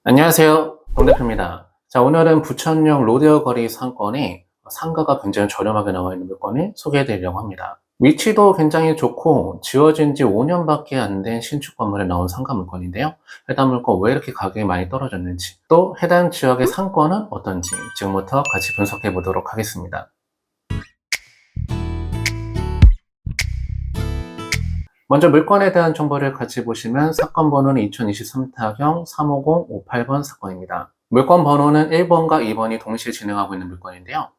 안녕하세요. 동 대표입니다. 자, 오늘은 부천역 로데오 거리 상권에 상가가 굉장히 저렴하게 나와 있는 물건을 소개해 드리려고 합니다. 위치도 굉장히 좋고 지어진 지 5년밖에 안 된 신축 건물에 나온 상가 물건인데요. 해당 물건 왜 이렇게 가격이 많이 떨어졌는지, 또 해당 지역의 상권은 어떤지 지금부터 같이 분석해 보도록 하겠습니다. 먼저 물건에 대한 정보를 같이 보시면 사건 번호는 2023 타경 35058번 사건입니다. 물건 번호는 1번과 2번이 동시에 진행하고 있는 물건인데요.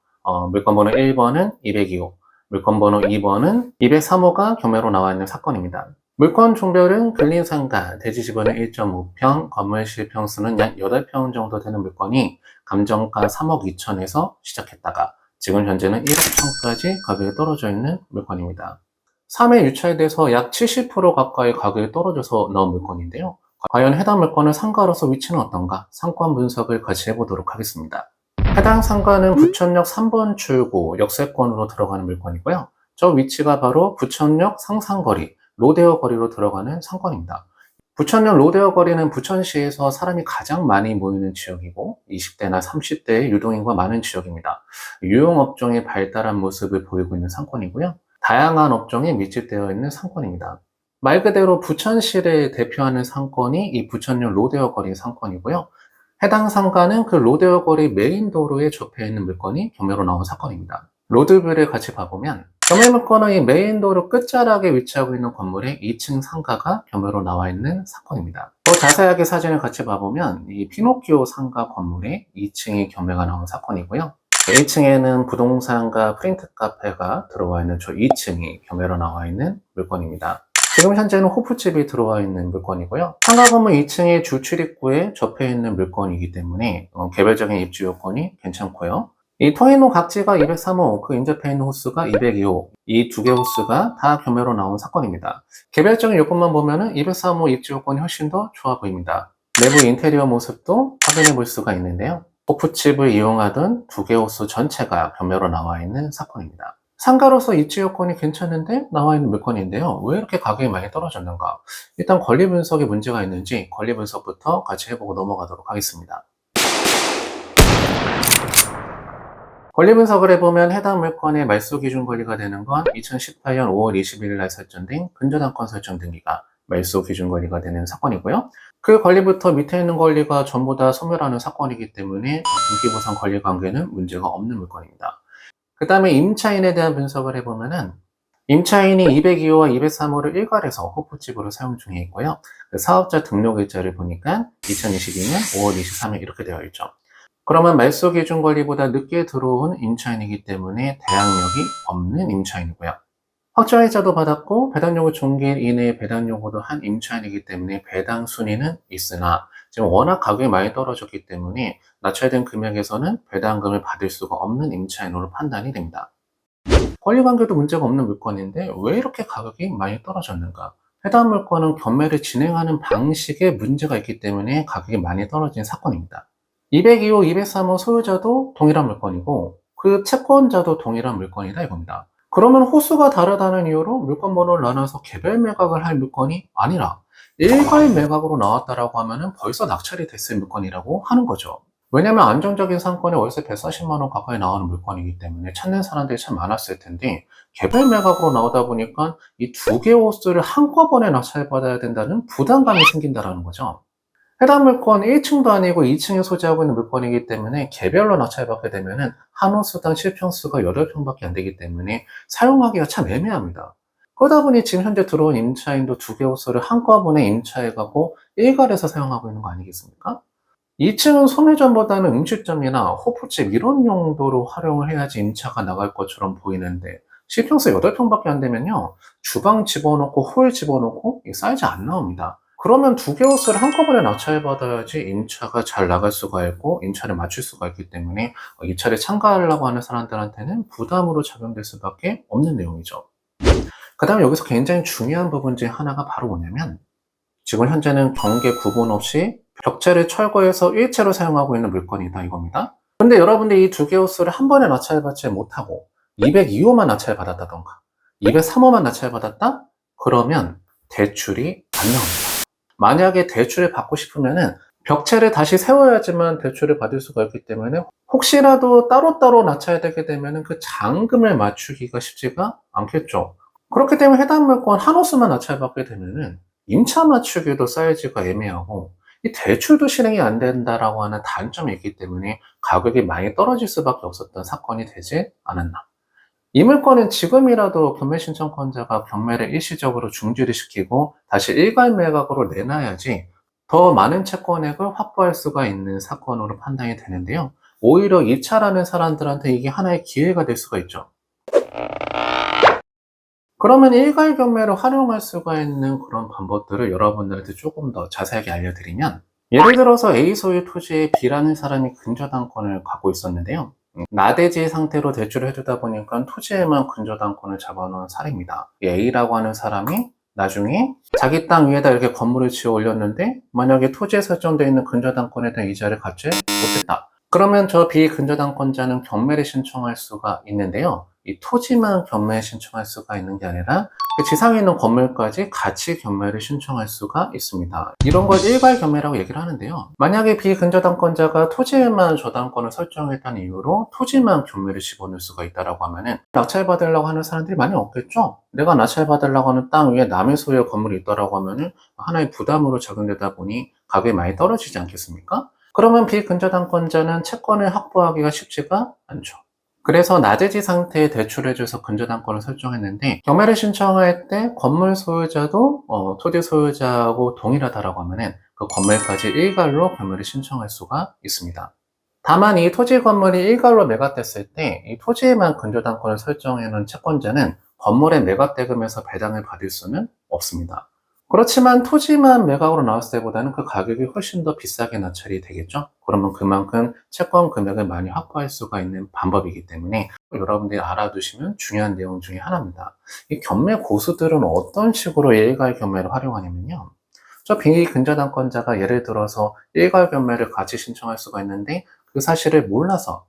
물건 번호 1번은 202호, 물건 번호 2번은 203호가 경매로 나와 있는 사건입니다. 물건 종별은 근린상가, 대지지분은 1.5평, 건물 실평수는 약 8평 정도 되는 물건이 감정가 3억 2천에서 시작했다가 지금 현재는 1억 천까지 가격이 떨어져 있는 물건입니다. 3회 유찰에 대해서 약 70% 가까이 가격이 떨어져서 나온 물건인데요. 과연 해당 물건의 상가로서 위치는 어떤가? 상권 분석을 같이 해보도록 하겠습니다. 해당 상가는 부천역 3번 출구 역세권으로 들어가는 물건이고요. 저 위치가 바로 부천역 상상거리, 로데오 거리로 들어가는 상권입니다. 부천역 로데오 거리는 부천시에서 사람이 가장 많이 모이는 지역이고 20대나 30대의 유동인구가 많은 지역입니다. 유흥업종의 발달한 모습을 보이고 있는 상권이고요. 다양한 업종이 밀집되어 있는 상권입니다. 말 그대로 부천시를 대표하는 상권이 이 부천역 로데오 거리 상권이고요. 해당 상가는 그 로데오 거리 메인 도로에 접해 있는 물건이 경매로 나온 사건입니다. 로드뷰를 같이 봐보면 경매 물건은 이 메인 도로 끝자락에 위치하고 있는 건물에 2층 상가가 경매로 나와 있는 사건입니다. 더 자세하게 사진을 같이 봐보면 이 피노키오 상가 건물에 2층이 경매가 나온 사건이고요. 1층에는 부동산과 프린트 카페가 들어와 있는 저 2층이 경매로 나와 있는 물건입니다. 지금 현재는 호프집이 들어와 있는 물건이고요. 상가 건물 2층의 주 출입구에 접해 있는 물건이기 때문에 개별적인 입지 요건이 괜찮고요. 이 통행로 각지가 203호, 그 인접해 있는 호수가 202호, 이 두 개 호수가 다 경매로 나온 사건입니다. 개별적인 요건만 보면은 203호 입지 요건이 훨씬 더 좋아 보입니다. 내부 인테리어 모습도 확인해 볼 수가 있는데요. 호프집을 이용하던 두 개 호수 전체가 경매로 나와 있는 사건입니다. 상가로서 입지 요건이 괜찮은데 나와 있는 물건인데요. 왜 이렇게 가격이 많이 떨어졌는가? 일단 권리 분석에 문제가 있는지 권리 분석부터 같이 해보고 넘어가도록 하겠습니다. 권리 분석을 해보면 해당 물건의 말소 기준 권리가 되는 건 2018년 5월 21일 날 설정된 근저당권 설정 등기가 말소 기준 권리가 되는 사건이고요. 그 권리부터 밑에 있는 권리가 전부 다 소멸하는 사건이기 때문에 등기부상 권리 관계는 문제가 없는 물건입니다. 그 다음에 임차인에 대한 분석을 해보면은 임차인이 202호와 203호를 일괄해서 호프집으로 사용 중에 있고요. 그 사업자 등록일자를 보니까 2022년 5월 23일 이렇게 되어 있죠. 그러면 말소 기준 권리보다 늦게 들어온 임차인이기 때문에 대항력이 없는 임차인이고요. 확정일자도 받았고 배당 요구 종기일 이내에 배당 요구도 한 임차인이기 때문에 배당 순위는 있으나 지금 워낙 가격이 많이 떨어졌기 때문에 낮춰진 금액에서는 배당금을 받을 수가 없는 임차인으로 판단이 됩니다. 권리관계도 문제가 없는 물건인데 왜 이렇게 가격이 많이 떨어졌는가? 해당 물건은 경매를 진행하는 방식에 문제가 있기 때문에 가격이 많이 떨어진 사건입니다. 202호, 203호 소유자도 동일한 물건이고 그 채권자도 동일한 물건이다 이겁니다. 그러면 호수가 다르다는 이유로 물건 번호를 나눠서 개별 매각을 할 물건이 아니라 일괄 매각으로 나왔다라고 하면은 벌써 낙찰이 됐을 물건이라고 하는 거죠. 왜냐면 안정적인 상권에 월세 140만 원 가까이 나오는 물건이기 때문에 찾는 사람들이 참 많았을 텐데 개별 매각으로 나오다 보니까 이 두 개의 호수를 한꺼번에 낙찰받아야 된다는 부담감이 생긴다라는 거죠. 해당 물건 1층도 아니고 2층에 소지하고 있는 물건이기 때문에 개별로 낙찰받게 되면은 한 호수당 실평수가 8평밖에 안 되기 때문에 사용하기가 참 애매합니다. 그러다 보니 지금 현재 들어온 임차인도 두 개 호수를 한꺼번에 임차해가고 일괄해서 사용하고 있는 거 아니겠습니까? 2층은 소매점보다는 음식점이나 호프집 이런 용도로 활용을 해야지 임차가 나갈 것처럼 보이는데 실평수 8평밖에 안 되면요. 주방 집어넣고 홀 집어넣고 사이즈 안 나옵니다. 그러면 두 개 호수를 한꺼번에 낙찰받아야지 임차가 잘 나갈 수가 있고 임차를 맞출 수가 있기 때문에 입찰에 참가하려고 하는 사람들한테는 부담으로 작용될 수밖에 없는 내용이죠. 그 다음에 여기서 굉장히 중요한 부분 중에 하나가 바로 뭐냐면 지금 현재는 경계 구분 없이 벽체를 철거해서 일체로 사용하고 있는 물건이다 이겁니다. 근데 여러분들이 이 두 개 호수를 한 번에 낙찰받지 못하고 202호만 낙찰받았다던가 203호만 낙찰받았다? 그러면 대출이 안 나옵니다. 만약에 대출을 받고 싶으면은 벽체를 다시 세워야지만 대출을 받을 수가 있기 때문에 혹시라도 따로따로 낮춰야 되게 되면 그 잔금을 맞추기가 쉽지가 않겠죠. 그렇기 때문에 해당 물건 한 호수만 낮춰 받게 되면은 임차 맞추기도 사이즈가 애매하고 이 대출도 실행이 안 된다라고 하는 단점이 있기 때문에 가격이 많이 떨어질 수밖에 없었던 사건이 되지 않았나. 이 물건은 지금이라도 경매 신청권자가 경매를 일시적으로 중지를 시키고 다시 일괄 매각으로 내놔야지 더 많은 채권액을 확보할 수가 있는 사건으로 판단이 되는데요. 오히려 입찰하는 사람들한테 이게 하나의 기회가 될 수가 있죠. 그러면 일괄 경매를 활용할 수가 있는 그런 방법들을 여러분들한테 조금 더 자세하게 알려드리면, 예를 들어서 A 소유 토지에 B라는 사람이 근저당권을 갖고 있었는데요. 나대지 상태로 대출을 해주다 보니까 토지에만 근저당권을 잡아놓은 사례입니다. 이 A라고 하는 사람이 나중에 자기 땅 위에다 이렇게 건물을 지어 올렸는데 만약에 토지에 설정되어 있는 근저당권에 대한 이자를 갚지 못했다. 그러면 저 비근저당권자는 경매를 신청할 수가 있는데요. 이 토지만 경매에 신청할 수가 있는 게 아니라 그 지상에 있는 건물까지 같이 경매를 신청할 수가 있습니다. 이런 걸 일괄 경매라고 얘기를 하는데요. 만약에 비근저당권자가 토지에만 저당권을 설정했다는 이유로 토지만 경매를 집어넣을 수가 있다라고 하면은 낙찰받으려고 하는 사람들이 많이 없겠죠. 내가 낙찰받으려고 하는 땅 위에 남의 소유의 건물이 있다라고 하면은 하나의 부담으로 작용되다 보니 가격이 많이 떨어지지 않겠습니까? 그러면 비근저당권자는 채권을 확보하기가 쉽지가 않죠. 그래서 나대지 상태에 대출해줘서 근저당권을 설정했는데 경매를 신청할 때 건물 소유자도 토지 소유자하고 동일하다라고 하면은 그 건물까지 일괄로 경매를 신청할 수가 있습니다. 다만 이 토지 건물이 일괄로 매각됐을 때 이 토지에만 근저당권을 설정해 놓은 채권자는 건물의 매각대금에서 배당을 받을 수는 없습니다. 그렇지만 토지만 매각으로 나왔을 때보다는 그 가격이 훨씬 더 비싸게 낙찰이 되겠죠? 그러면 그만큼 채권 금액을 많이 확보할 수가 있는 방법이기 때문에 여러분들이 알아두시면 중요한 내용 중에 하나입니다. 이 경매 고수들은 어떤 식으로 일괄 경매를 활용하냐면요. 저 비근저당권자가 예를 들어서 일괄 경매를 같이 신청할 수가 있는데 그 사실을 몰라서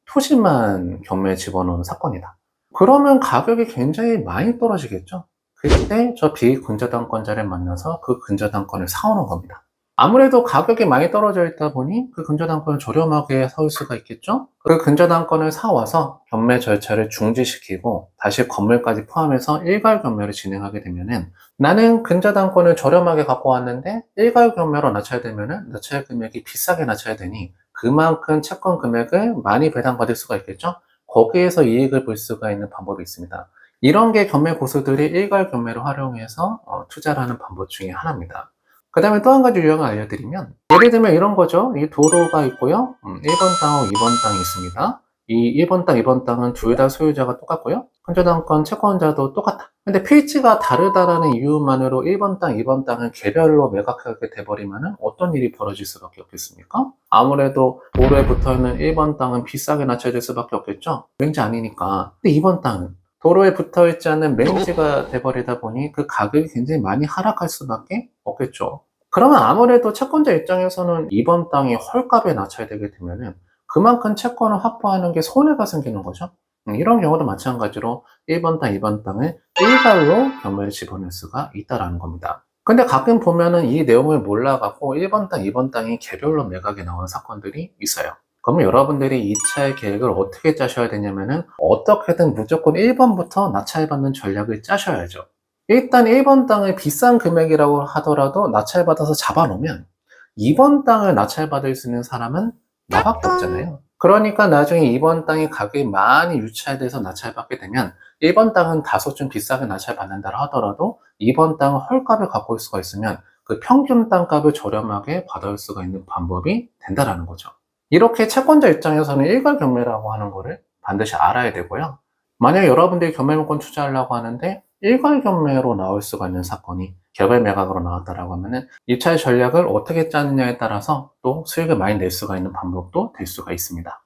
토지만 경매에 집어넣은 사건이다. 그러면 가격이 굉장히 많이 떨어지겠죠? 그때 저 비근저당권자를 만나서 그 근저당권을 사오는 겁니다. 아무래도 가격이 많이 떨어져 있다 보니 그 근저당권을 저렴하게 사올 수가 있겠죠? 그 근저당권을 사와서 경매 절차를 중지시키고 다시 건물까지 포함해서 일괄 경매를 진행하게 되면은 나는 근저당권을 저렴하게 갖고 왔는데 일괄 경매로 낮춰야 되면은 낮춰야 금액이 비싸게 낮춰야 되니 그만큼 채권 금액을 많이 배당받을 수가 있겠죠? 거기에서 이익을 볼 수가 있는 방법이 있습니다. 이런 게 경매 고수들이 일괄 경매를 활용해서 투자를 하는 방법 중에 하나입니다. 그 다음에 또 한 가지 유형을 알려드리면 예를 들면 이런 거죠. 이 도로가 있고요. 1번 땅하고 2번 땅이 있습니다. 이 1번 땅, 2번 땅은 둘 다 소유자가 똑같고요. 근저당권 채권자도 똑같다. 근데 필지가 다르다라는 이유만으로 1번 땅, 2번 땅은 개별로 매각하게 돼버리면 어떤 일이 벌어질 수밖에 없겠습니까? 아무래도 도로에 붙어있는 1번 땅은 비싸게 낮춰질 수밖에 없겠죠? 왠지 아니니까. 근데 2번 땅은 도로에 붙어있지 않는 매니지가 돼버리다 보니 그 가격이 굉장히 많이 하락할 수밖에 없겠죠. 그러면 아무래도 채권자 입장에서는 이번 땅이 헐값에 낮춰야 되게 되면은 그만큼 채권을 확보하는 게 손해가 생기는 거죠. 이런 경우도 마찬가지로 1번 땅, 2번 땅을 일괄로 경매를 집어넣을 수가 있다는 겁니다. 근데 가끔 보면은 이 내용을 몰라갖고 1번 땅, 2번 땅이 개별로 매각에 나온 사건들이 있어요. 그러면 여러분들이 2차의 계획을 어떻게 짜셔야 되냐면은 어떻게든 무조건 1번부터 낙찰받는 전략을 짜셔야죠. 일단 1번 땅을 비싼 금액이라고 하더라도 낙찰받아서 잡아놓으면 2번 땅을 낙찰받을 수 있는 사람은 나밖에 없잖아요. 그러니까 나중에 2번 땅이 가격이 많이 유찰돼서 낙찰받게 되면 1번 땅은 다소 좀 비싸게 낙찰받는다 하더라도 2번 땅은 헐값을 갖고 올 수가 있으면 그 평균 땅값을 저렴하게 받아올 수가 있는 방법이 된다는 거죠. 이렇게 채권자 입장에서는 일괄 경매라고 하는 거를 반드시 알아야 되고요. 만약 여러분들이 경매물건 투자하려고 하는데 일괄 경매로 나올 수가 있는 사건이 개별 매각으로 나왔다라고 하면은 입찰 전략을 어떻게 짜느냐에 따라서 또 수익을 많이 낼 수가 있는 방법도 될 수가 있습니다.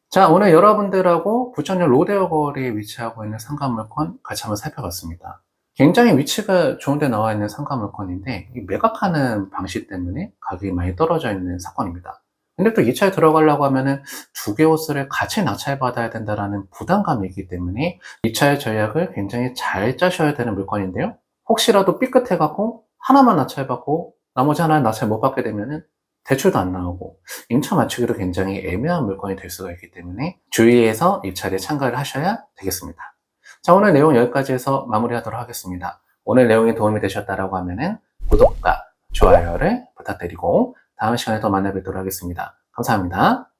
자, 오늘 여러분들하고 부천역 로데오 거리에 위치하고 있는 상가물건 같이 한번 살펴봤습니다. 굉장히 위치가 좋은 데 나와 있는 상가물건인데 매각하는 방식 때문에 가격이 많이 떨어져 있는 사건입니다. 근데 또 2차에 들어가려고 하면은 두 개 호수를 같이 낙찰받아야 된다라는 부담감이 있기 때문에 2차의 전략을 굉장히 잘 짜셔야 되는 물건인데요. 혹시라도 삐끗해갖고 하나만 낙찰받고 나머지 하나는 낙찰 못 받게 되면은 대출도 안 나오고 임차 맞추기도 굉장히 애매한 물건이 될 수가 있기 때문에 주의해서 입찰에 참가를 하셔야 되겠습니다. 자, 오늘 내용 여기까지 해서 마무리하도록 하겠습니다. 오늘 내용이 도움이 되셨다라고 하면은 구독과 좋아요를 부탁드리고 다음 시간에 또 만나 뵙도록 하겠습니다. 감사합니다.